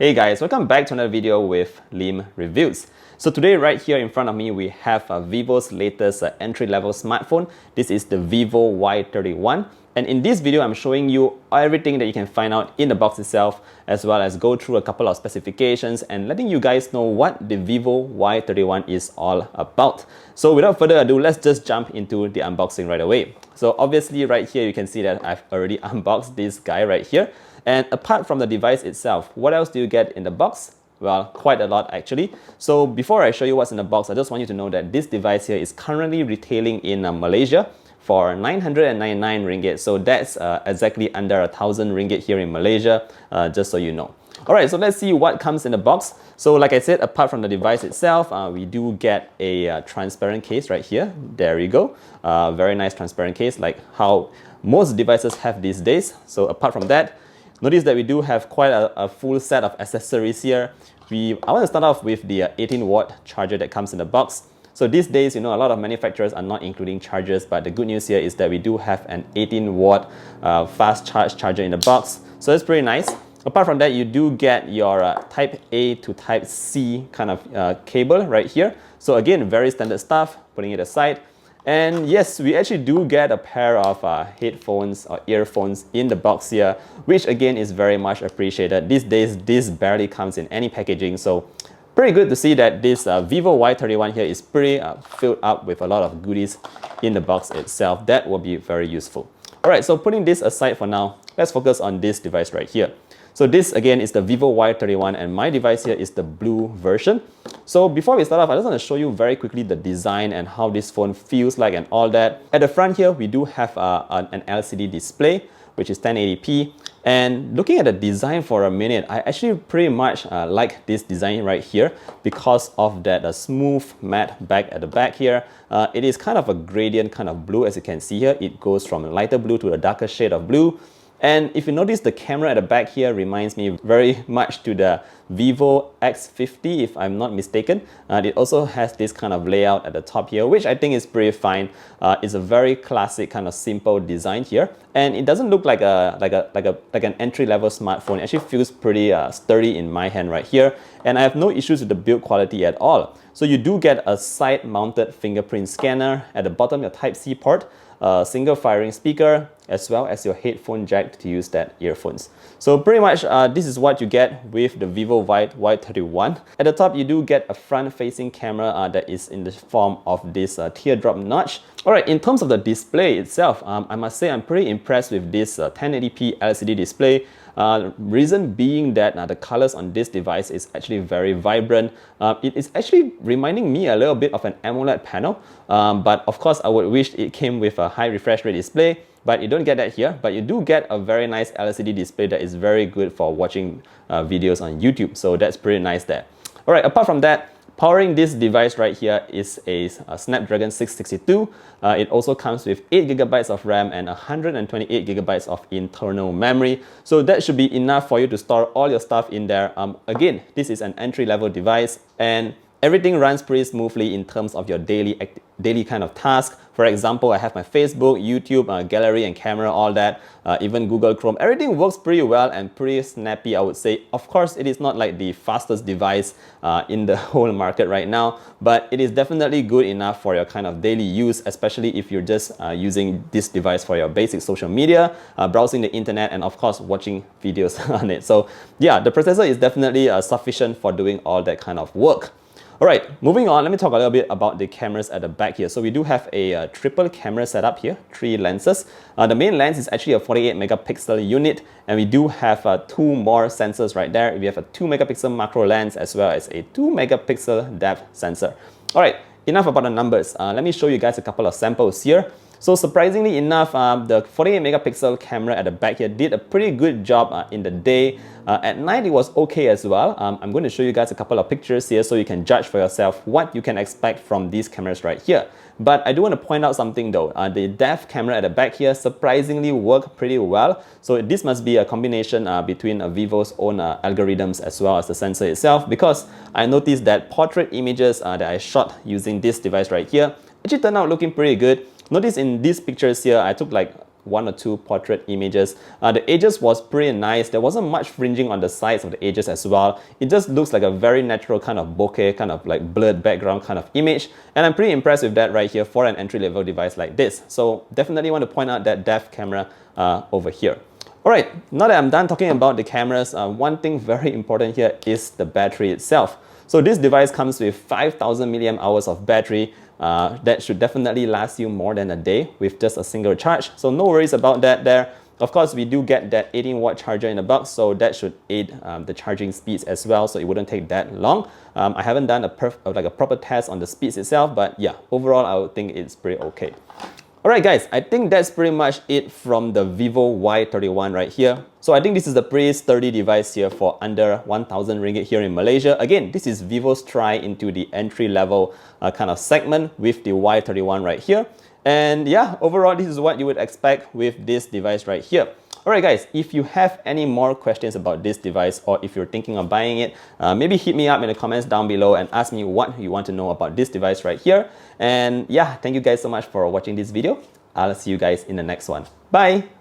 Hey guys, welcome back to another video with Lim Reviews. So today right here in front of me we have Vivo's latest entry-level smartphone. This is the Vivo Y31, and in this video I'm showing you everything that you can find out in the box itself, as well as go through a couple of specifications and letting you guys know what the Vivo Y31 is all about. So without further ado, let's just jump into the unboxing right away. So obviously right here you can see that I've already unboxed this guy right here. And apart from the device itself, what else do you get in the box? Well, quite a lot actually. So before I show you what's in the box, I just want you to know that this device here is currently retailing in Malaysia for 999 ringgit. So that's exactly under 1,000 ringgit here in Malaysia, just so you know. Alright, so let's see what comes in the box. So like I said, apart from the device itself, we do get a transparent case right here. There you go. Very nice transparent case, like how most devices have these days. So apart from that, notice that we do have quite a full set of accessories here. I want to start off with the 18-watt charger that comes in the box. So these days, you know, a lot of manufacturers are not including chargers, but the good news here is that we do have an 18-watt fast charge charger in the box. So that's pretty nice. Apart from that, you do get your Type A to Type C kind of cable right here. So again, very standard stuff, putting it aside. And yes, we actually do get a pair of headphones or earphones in the box here, which again is very much appreciated. These days, this barely comes in any packaging, so pretty good to see that this Vivo Y31 here is pretty filled up with a lot of goodies in the box itself. That will be very useful. Alright, so putting this aside for now, let's focus on this device right here. So this again is the Vivo Y31 and my device here is the blue version. So before we start off, I just want to show you very quickly the design and how this phone feels like and all that. At the front here, we do have an LCD display, which is 1080p. And looking at the design for a minute, I actually pretty much like this design right here because of that smooth matte back at the back here. It is kind of a gradient kind of blue, as you can see here. It goes from a lighter blue to a darker shade of blue. And if you notice, the camera at the back here reminds me very much to the Vivo X50, if I'm not mistaken. It also has this kind of layout at the top here, which I think is pretty fine. It's a very classic kind of simple design here, and it doesn't look like an entry-level smartphone. It actually feels pretty sturdy in my hand right here, and I have no issues with the build quality at all. So you do get a side-mounted fingerprint scanner at the bottom, your Type-C port, a single firing speaker, as well as your headphone jack to use that earphones. So pretty much this is what you get with the Vivo Y31. At the top, you do get a front-facing camera that is in the form of this teardrop notch. Alright, in terms of the display itself, I must say I'm pretty impressed with this 1080p LCD display. Reason being that the colors on this device is actually very vibrant. It is actually reminding me a little bit of an AMOLED panel, but of course I would wish it came with a high refresh rate display, but you don't get that here. But you do get a very nice LCD display that is very good for watching videos on YouTube, so that's pretty nice there. Alright, apart from that, powering this device right here is a Snapdragon 662. It also comes with 8GB of RAM and 128GB of internal memory. So that should be enough for you to store all your stuff in there. Again, this is an entry-level device and everything runs pretty smoothly in terms of your daily kind of task. For example, I have my Facebook, YouTube, gallery and camera, all that, even Google Chrome. Everything works pretty well and pretty snappy, I would say. Of course, it is not like the fastest device in the whole market right now, but it is definitely good enough for your kind of daily use, especially if you're just using this device for your basic social media, browsing the internet, and of course, watching videos on it. So yeah, the processor is definitely sufficient for doing all that kind of work. Alright, moving on, let me talk a little bit about the cameras at the back here. So we do have a triple camera setup here, 3 lenses. The main lens is actually a 48 megapixel unit, and we do have 2 more sensors right there. We have a 2 megapixel macro lens as well as a 2 megapixel depth sensor. Alright, enough about the numbers. Let me show you guys a couple of samples here. So surprisingly enough, the 48 megapixel camera at the back here did a pretty good job in the day. At night, it was okay as well. I'm going to show you guys a couple of pictures here so you can judge for yourself what you can expect from these cameras right here. But I do want to point out something though. The depth camera at the back here surprisingly worked pretty well. So this must be a combination between Vivo's own algorithms as well as the sensor itself, because I noticed that portrait images that I shot using this device right here actually turned out looking pretty good. Notice in these pictures here, I took like 1 or 2 portrait images. The edges was pretty nice. There wasn't much fringing on the sides of the edges as well. It just looks like a very natural kind of bokeh, kind of like blurred background kind of image. And I'm pretty impressed with that right here for an entry-level device like this. So definitely want to point out that depth camera over here. Alright, now that I'm done talking about the cameras, one thing very important here is the battery itself. So this device comes with 5,000 milliamp hours of battery. That should definitely last you more than a day with just a single charge. So no worries about that there. Of course, we do get that 18-watt charger in the box, so that should aid the charging speeds as well, so it wouldn't take that long. I haven't done a proper test on the speeds itself, but yeah, overall I would think it's pretty okay. Alright guys, I think that's pretty much it from the Vivo Y31 right here. So I think this is a pretty sturdy device here for under 1,000 ringgit here in Malaysia. Again, this is Vivo's try into the entry-level kind of segment with the Y31 right here. And yeah, overall this is what you would expect with this device right here. Alright guys, if you have any more questions about this device or if you're thinking of buying it, maybe hit me up in the comments down below and ask me what you want to know about this device right here. And yeah, thank you guys so much for watching this video. I'll see you guys in the next one. Bye!